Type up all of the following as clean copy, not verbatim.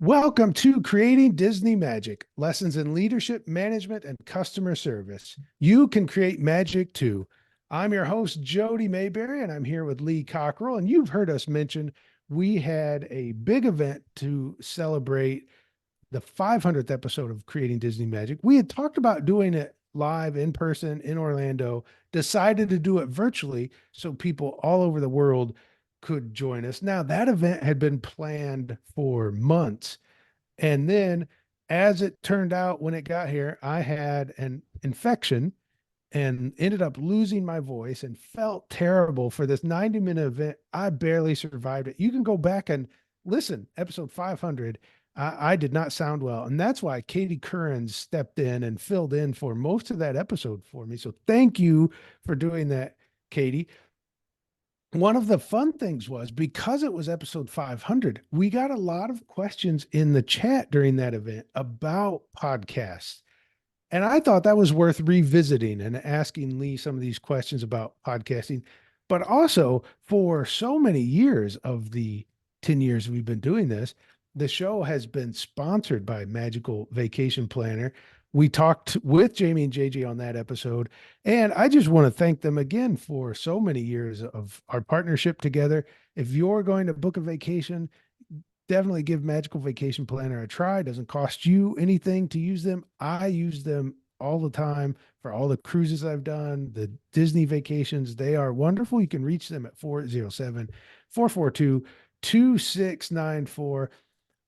Welcome to Creating Disney Magic, lessons in leadership, management, and customer service. You can create magic too. I'm your host, Jody Mayberry, and I'm here with Lee Cockerell. And you've heard us mention we had a big event to celebrate the 500th episode of Creating Disney Magic. We had talked about doing it live in person in Orlando, decided to do it virtually so people all over the world could join us. Now, that event had been planned for months. And then, as it turned out, when it got here, I had an infection and ended up losing my voice and felt terrible for this 90-minute event. I barely survived it. You can go back and listen, episode 500. I did not sound well. And that's why Katie Curran stepped in and filled in for most of that episode for me. So thank you for doing that, Katie. One of the fun things was because it was episode 500, we got a lot of questions in the chat during that event about podcasts. And I thought that was worth revisiting and asking Lee some of these questions about podcasting. But also, for so many years of the 10 years we've been doing this, the show has been sponsored by Magical Vacation Planner. We talked with Jamie and JJ on that episode. And I just want to thank them again for so many years of our partnership together. If you're going to book a vacation, definitely give Magical Vacation Planner a try. It doesn't cost you anything to use them. I use them all the time for all the cruises I've done, the Disney vacations. They are wonderful. You can reach them at 407 442 2694.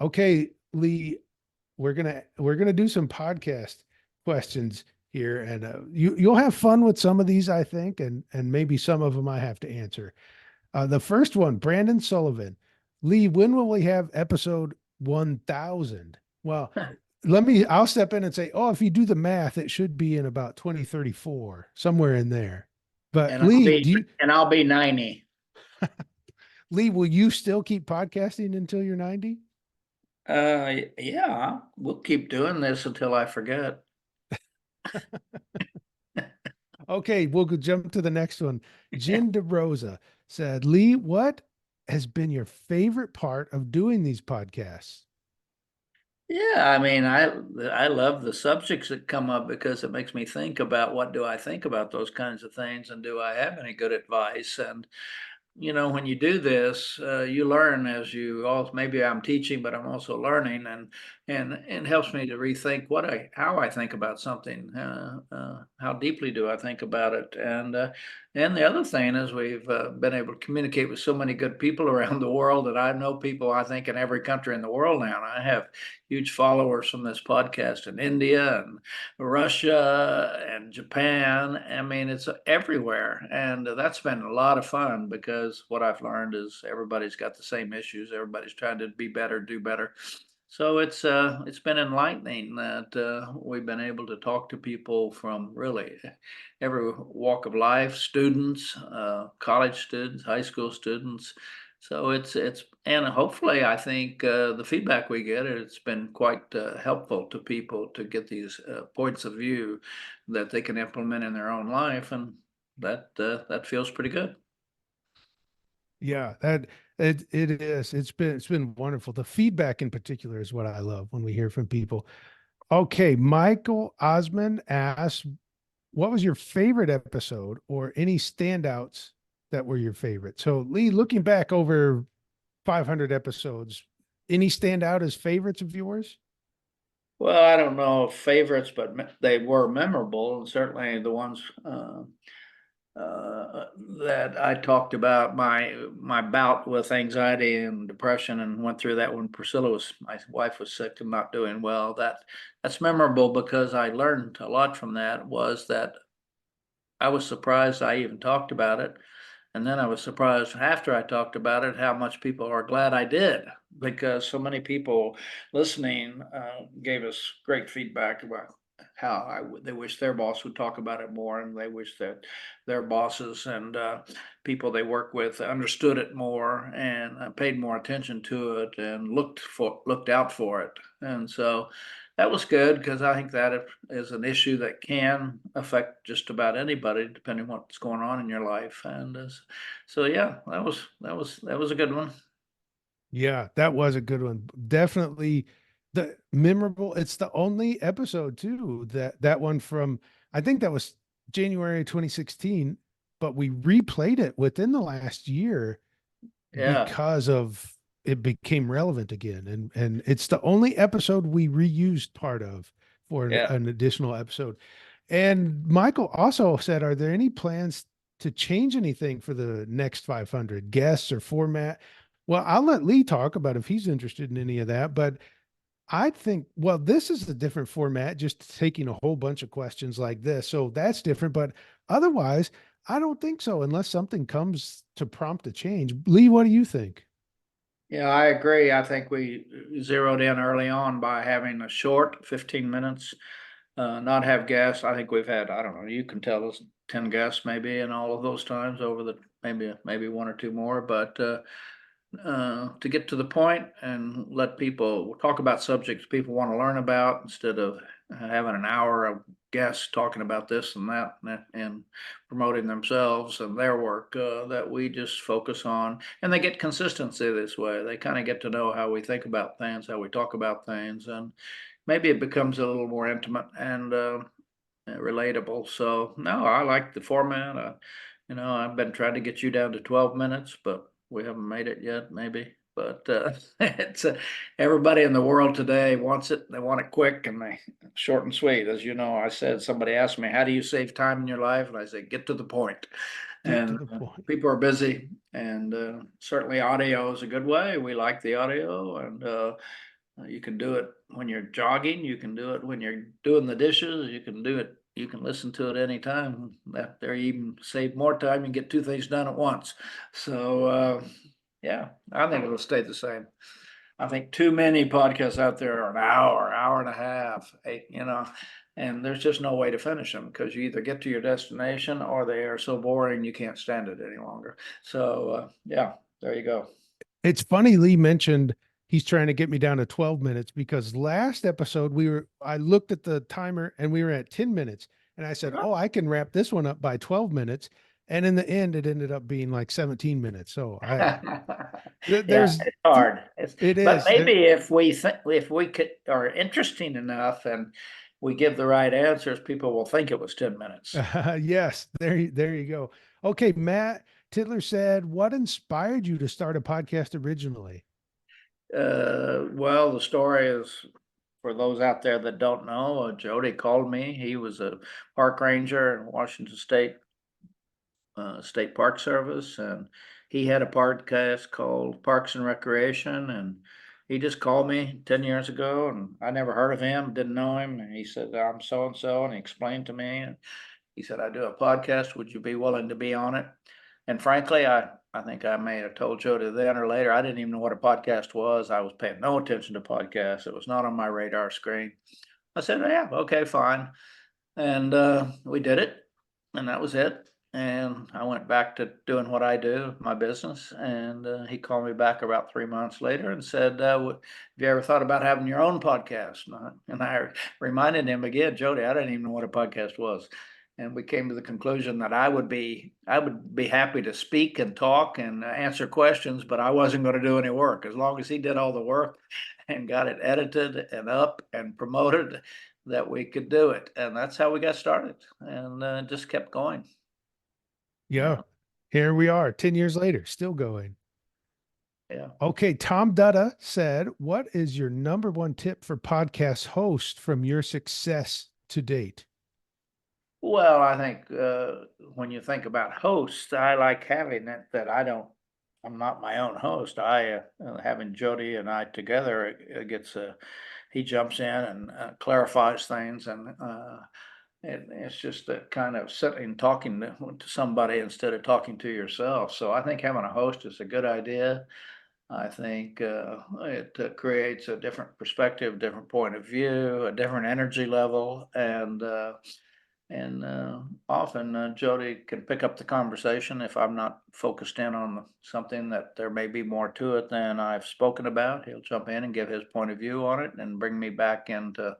Okay, Lee, we're gonna do some podcast questions here, and you'll have fun with some of these, I think, and maybe some of them I have to answer. The first one, Brandon Sullivan. Lee, when will we have episode 1000? Well, I'll step in and say, oh, if you do the math, it should be in about 2034, somewhere in there. But and I'll Lee, be and I'll be 90. Lee, will you still keep podcasting until you're 90? Yeah, we'll keep doing this until I forget. Okay, we'll go jump to the next one. Jen DeRosa said, Lee, what has been your favorite part of doing these podcasts? Yeah, I mean, I love the subjects that come up because it makes me think about what do I think about those kinds of things, and do I have any good advice? And when you do this, you learn as you all. Maybe I'm teaching, but I'm also learning, and helps me to rethink how I think about something. How deeply do I think about it? And the other thing is we've been able to communicate with so many good people around the world that I know people I think in every country in the world now. And I have huge followers from this podcast in India and Russia and Japan. I mean, it's everywhere. And that's been a lot of fun because what I've learned is everybody's got the same issues. Everybody's trying to be better, do better. So it's been enlightening that we've been able to talk to people from really every walk of life, students, college students, high school students. So it's and hopefully I think the feedback we get, it's been quite helpful to people to get these points of view that they can implement in their own life, and that feels pretty good. Yeah, it is. It's been wonderful. The feedback in particular is what I love when we hear from people. Okay, Michael Osmond asks, what was your favorite episode or any standouts that were your favorite? So Lee, looking back over 500 episodes, any stand out as favorites of yours? Well, I don't know if favorites, but they were memorable, and certainly the ones that I talked about my bout with anxiety and depression, and went through that when my wife was sick and not doing well. That's memorable because I learned a lot from that. Was that I was surprised I even talked about it. And then I was surprised after I talked about it how much people are glad I did, because so many people listening gave us great feedback about how they wish their boss would talk about it more, and they wish that their bosses and people they work with understood it more and paid more attention to it and looked out for it. And so that was good because I think that is an issue that can affect just about anybody, depending on what's going on in your life. And so, yeah, that was a good one. Yeah, that was a good one. Definitely the memorable. It's the only episode too that one from I think that was January 2016, but we replayed it within the last year Yeah, because of it became relevant again. And it's the only episode we reused part of for yeah. an additional episode. And Michael also said, are there any plans to change anything for the next 500 guests or format? Well, I'll let Lee talk about if he's interested in any of that, but I think, well, this is a different format, just taking a whole bunch of questions like this. So that's different. But otherwise, I don't think so, unless something comes to prompt a change. Lee, what do you think? Yeah, I agree. I think we zeroed in early on by having a short 15 minutes, not have guests. I think we've had, I don't know, you can tell us 10 guests maybe in all of those times over the maybe one or two more, but to get to the point and let people talk about subjects people want to learn about instead of having an hour of guests talking about this and that and promoting themselves and their work, that we just focus on, and they get consistency this way. They kind of get to know how we think about things, how we talk about things, and maybe it becomes a little more intimate and relatable. So no, I like the format. I've been trying to get you down to 12 minutes, but we haven't made it yet, maybe. But it's everybody in the world today wants it. They want it quick and they short and sweet. As you know, I said, somebody asked me, how do you save time in your life? And I say, get to the point. Get to And the point. people are busy, and certainly audio is a good way. We like the audio, and you can do it when you're jogging. You can do it when you're doing the dishes. You can do it. You can listen to it anytime. That there even save more time and get two things done at once. So yeah, I think it'll stay the same. I think too many podcasts out there are an hour and a half, and there's just no way to finish them because you either get to your destination or they are so boring you can't stand it any longer. So yeah, there you go. It's funny Lee mentioned he's trying to get me down to 12 minutes because last episode I looked at the timer and we were at 10 minutes and I said, "Oh, I can wrap this one up by 12 minutes." And in the end it ended up being like 17 minutes. So I Yeah, there's it's hard. it But is. maybe if we think, if we could are interesting enough and we give the right answers, people will think it was 10 minutes. Yes, there you go. Okay, Matt Titler said, "What inspired you to start a podcast originally?" Well, the story is for those out there that don't know, Jody called me. He was a park ranger in Washington State Park Service, and he had a podcast called Parks and Recreation, and he just called me 10 years ago, and I never heard of him, didn't know him, and he said, I'm so and so, and he explained to me, and he said, I do a podcast, would you be willing to be on it? And frankly, I think I may have told Jody then or later, I didn't even know what a podcast was. I was paying no attention to podcasts. It was not on my radar screen. I said, yeah, okay, fine. And we did it, and that was it. And I went back to doing what I do, my business. And he called me back about 3 months later and said, have you ever thought about having your own podcast? And I reminded him again, Jody, I didn't even know what a podcast was. And we came to the conclusion that I would be happy to speak and talk and answer questions, but I wasn't going to do any work. As long as he did all the work and got it edited and up and promoted, that we could do it. And that's how we got started, and just kept going. Yeah. Yeah. Here we are 10 years later, still going. Yeah. Okay, Tom Dutta said, "What is your number one tip for podcast host from your success to date?" Well, I think when you think about hosts, I like having it that I'm not my own host. Having Jody and I together, it gets, he jumps in and clarifies things, and it's just that kind of sitting talking to somebody instead of talking to yourself. So I think having a host is a good idea. I think it creates a different perspective, different point of view, a different energy level, and often Jody can pick up the conversation if I'm not focused in on something that there may be more to it than I've spoken about. He'll jump in and give his point of view on it and bring me back into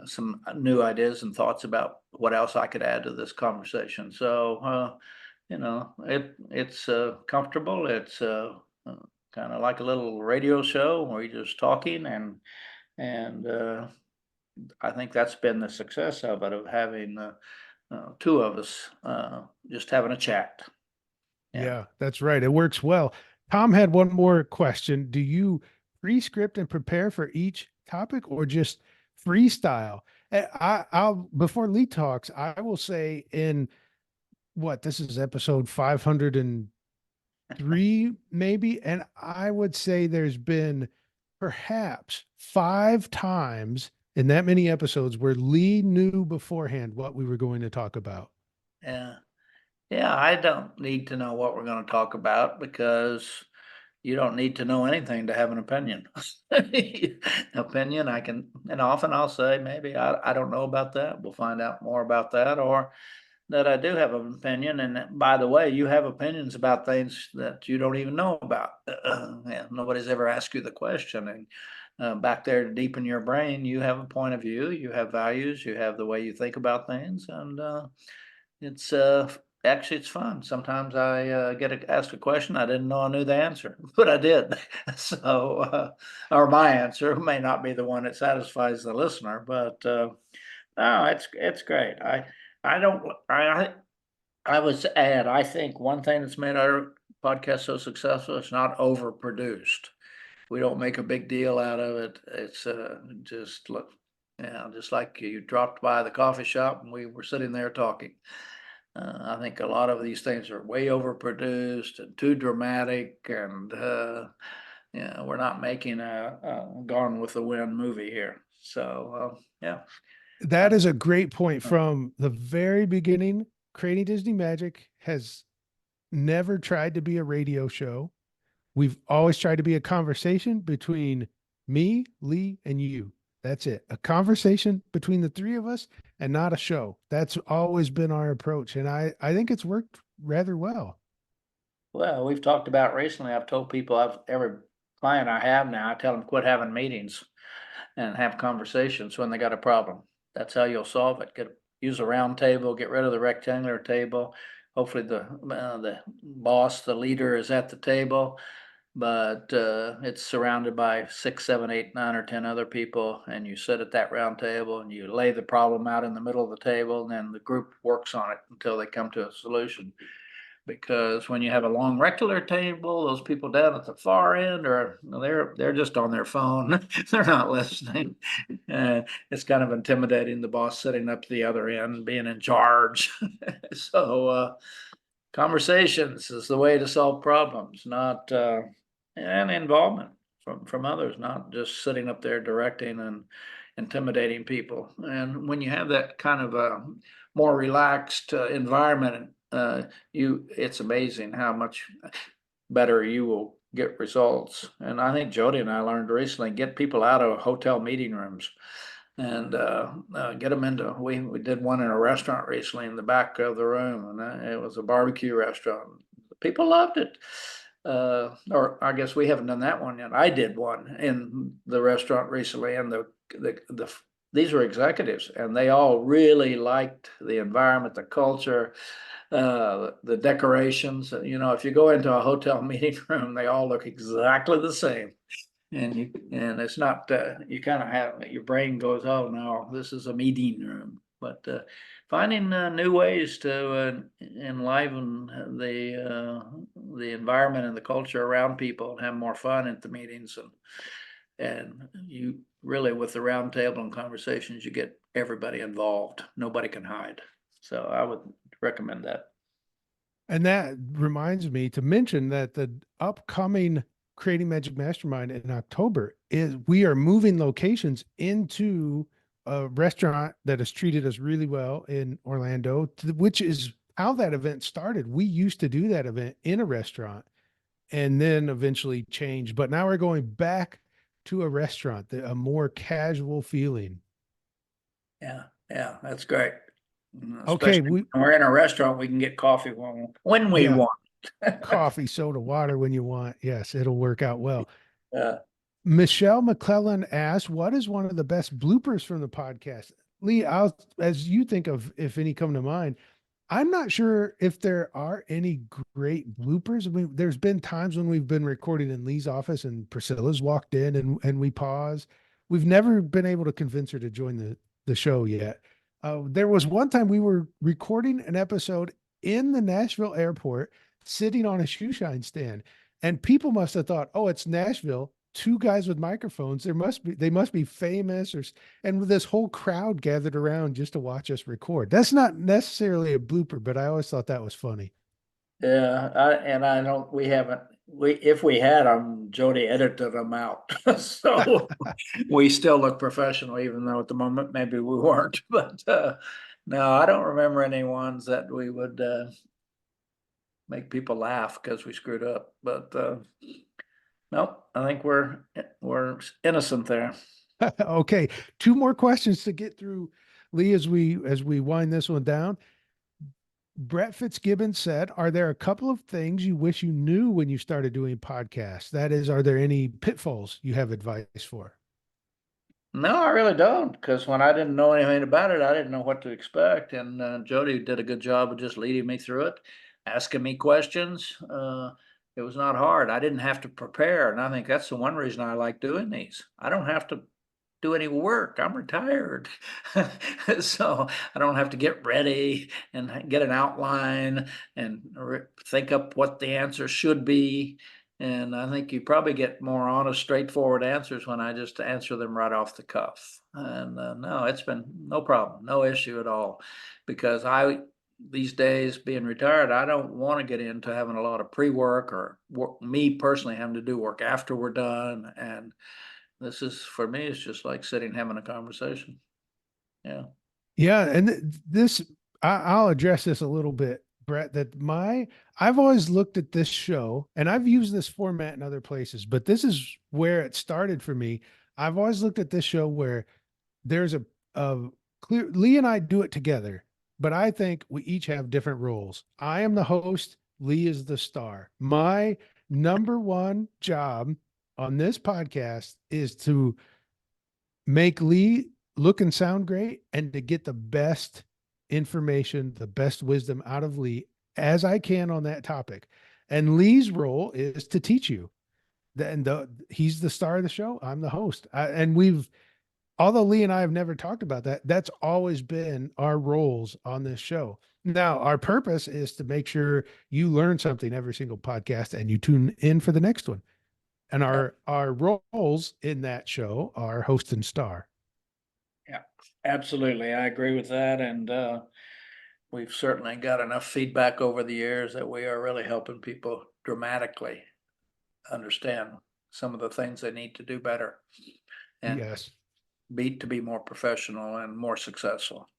some new ideas and thoughts about what else I could add to this conversation. So it's comfortable. It's kind of like a little radio show where you're just talking, and I think that's been the success of it, of having two of us just having a chat. Yeah. Yeah, that's right. It works well. Tom had one more question. Do you pre-script and prepare for each topic or just freestyle? I'll before Lee talks, I will say in what this is episode 503 maybe, and I would say there's been perhaps 5 times in that many episodes where Lee knew beforehand what we were going to talk about. Yeah. Yeah, I don't need to know what we're going to talk about because you don't need to know anything to have an opinion. Opinion, I can, and often I'll say, maybe I don't know about that. We'll find out more about that, or that I do have an opinion. And by the way, you have opinions about things that you don't even know about. Yeah, nobody's ever asked you the question. And back there deep in your brain, you have a point of view, you have values, you have the way you think about things. And it's actually it's fun. Sometimes I asked a question I didn't know I knew the answer, but I did. So, or my answer may not be the one that satisfies the listener, but no, it's great. I don't I would add, I think one thing that's made our podcast so successful is not overproduced. We don't make a big deal out of it. It's just look, yeah, just like you dropped by the coffee shop and we were sitting there talking. I think a lot of these things are way overproduced and too dramatic, and yeah, we're not making a Gone with the Wind movie here. So yeah, uh, That is a great point. From the very beginning, Creating Disney Magic has never tried to be a radio show. We've always tried to be a conversation between me, Lee, and you. That's it. A conversation between the three of us and not a show. That's always been our approach. And I think it's worked rather well. well, we've talked about recently. I've told people every client I have now, I tell them quit having meetings and have conversations when they got a problem. That's how you'll solve it. Use a round table, get rid of the rectangular table. Hopefully the boss, the leader is at the table, but it's surrounded by 6, 7, 8, 9, or 10 other people, and you sit at that round table and you lay the problem out in the middle of the table, and then the group works on it until they come to a solution. Because when you have a long rectangular table, those people down at the far end are they're just on their phone. They're not listening. It's kind of intimidating, the boss sitting up the other end being in charge. So conversations is the way to solve problems, not and involvement from others, not just sitting up there directing and intimidating people. And when you have that kind of a more relaxed environment, it's amazing how much better you will get results. And I think Jody and I learned recently, get people out of hotel meeting rooms and get them into. We did one in a restaurant recently in the back of the room, and it was a barbecue restaurant. People loved it. Or I guess we haven't done that one yet. I did one in the restaurant recently, and these were executives, and they all really liked the environment, the culture, the decorations. You know, if you go into a hotel meeting room, they all look exactly the same. And it's not, you kind of have, your brain goes, oh no, this is a meeting room. But finding new ways to enliven the environment and the culture around people and have more fun at the meetings, and you really, with the round table and conversations, you get everybody involved. Nobody can hide. So I would recommend that. And that reminds me to mention that the upcoming Creating Magic Mastermind in October is we are moving locations into a restaurant that has treated us really well in Orlando, which is how that event started. We used to do that event in a restaurant and then eventually changed, but now we're going back to a restaurant, a more casual feeling. Yeah, yeah, that's great. Okay, Especially when we're in a restaurant, we can get coffee when we yeah, want. coffee, soda, water when you want. Yes, it'll work out well. Uh, Michelle McClellan asked, "What is one of the best bloopers from the podcast?" Lee, as you think of, if any come to mind, I'm not sure if there are any great bloopers. I mean, there's been times when we've been recording in Lee's office and Priscilla's walked in and we pause. We've never been able to convince her to join the show yet. There was one time we were recording an episode in the Nashville airport, sitting on a shoe shine stand, and people must have thought, "Oh, it's Nashville. Two guys with microphones. They must be famous or and this whole crowd gathered around just to watch us record." That's not necessarily a blooper, but I always thought that was funny. Yeah, and I don't, we haven't, if we had them, Jody edited them out. So we still look professional, even though at the moment maybe we weren't, but, no, I don't remember any ones that we would, make people laugh because we screwed up, but, nope, I think we're innocent there. Okay, two more questions to get through, Lee, as we wind this one down. Brett Fitzgibbon said, "Are there a couple of things you wish you knew when you started doing podcasts? That is, are there any pitfalls you have advice for?" No, I really don't, because when I didn't know anything about it, I didn't know what to expect, and Jody did a good job of just leading me through it, asking me questions. It was not hard. I didn't have to prepare, and I think that's the one reason I like doing these. I don't have to do any work. I'm retired. So I don't have to get ready and get an outline and think up what the answer should be. And I think you probably get more honest, straightforward answers when I just answer them right off the cuff. And no, it's been no problem, no issue at all. Because these days being retired, I don't want to get into having a lot of pre-work or me personally having to do work after we're done. And this is, for me, it's just like sitting having a conversation. Yeah. Yeah, and this I'll address this a little bit, Brett. That my I've always looked at this show, and I've used this format in other places, but this is where it started for me. I've always looked at this show where there's a clear Lee and I do it together, but I think we each have different roles. I am the host, Lee is the star. My number one job on this podcast is to make Lee look and sound great and to get the best information, the best wisdom out of Lee as I can on that topic. And Lee's role is to teach you. He's the star of the show. I'm the host. And although Lee and I have never talked about that, that's always been our roles on this show. Now, our purpose is to make sure you learn something every single podcast and you tune in for the next one. And Yeah. our roles in that show are host and star. Yeah, absolutely. I agree with that. And we've certainly got enough feedback over the years that we are really helping people dramatically understand some of the things they need to do better and Yes. to be more professional and more successful.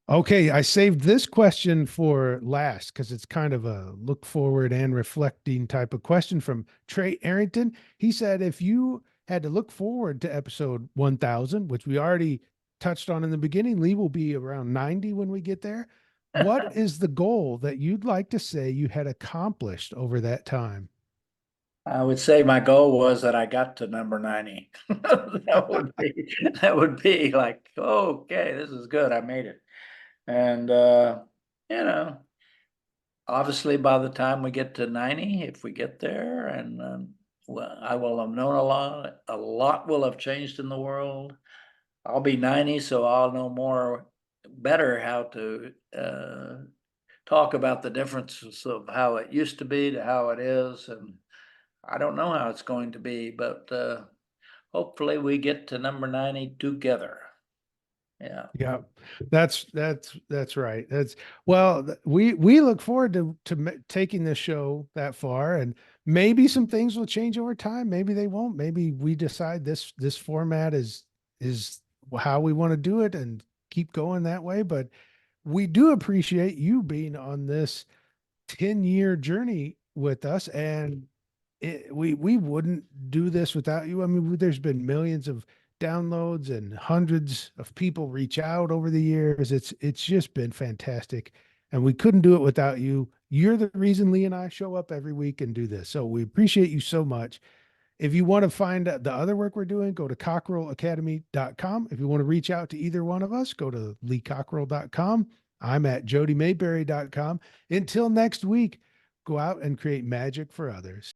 Okay, I saved this question for last because it's kind of a look forward and reflecting type of question from Trey Arrington. He said, if you had to look forward to episode 1000, which we already touched on in the beginning, Lee will be around 90 when we get there. What is the goal that you'd like to say you had accomplished over that time? I would say my goal was that I got to number 90. That would be like, okay, this is good. I made it. And you know, obviously by the time we get to 90, if we get there, and well, I will have known a lot will have changed in the world. I'll be 90, so I'll know better how to talk about the differences of how it used to be to how it is. And I don't know how it's going to be, but hopefully we get to number 90 together. Yeah. Yeah, that's right. That's well, we look forward to taking this show that far, and maybe some things will change over time. Maybe they won't. Maybe we decide this format is how we want to do it and keep going that way. But we do appreciate you being on this 10-year journey with us, and we wouldn't do this without you. I mean, there's been millions of downloads and hundreds of people reach out over the years. It's just been fantastic, and we couldn't do it without you. You're the reason Lee and I show up every week and do this. So we appreciate you so much. If you want to find the other work we're doing, go to cockerellacademy.com. If you want to reach out to either one of us, go to leecockerell.com. I'm at jodymayberry.com. Until next week, go out and create magic for others.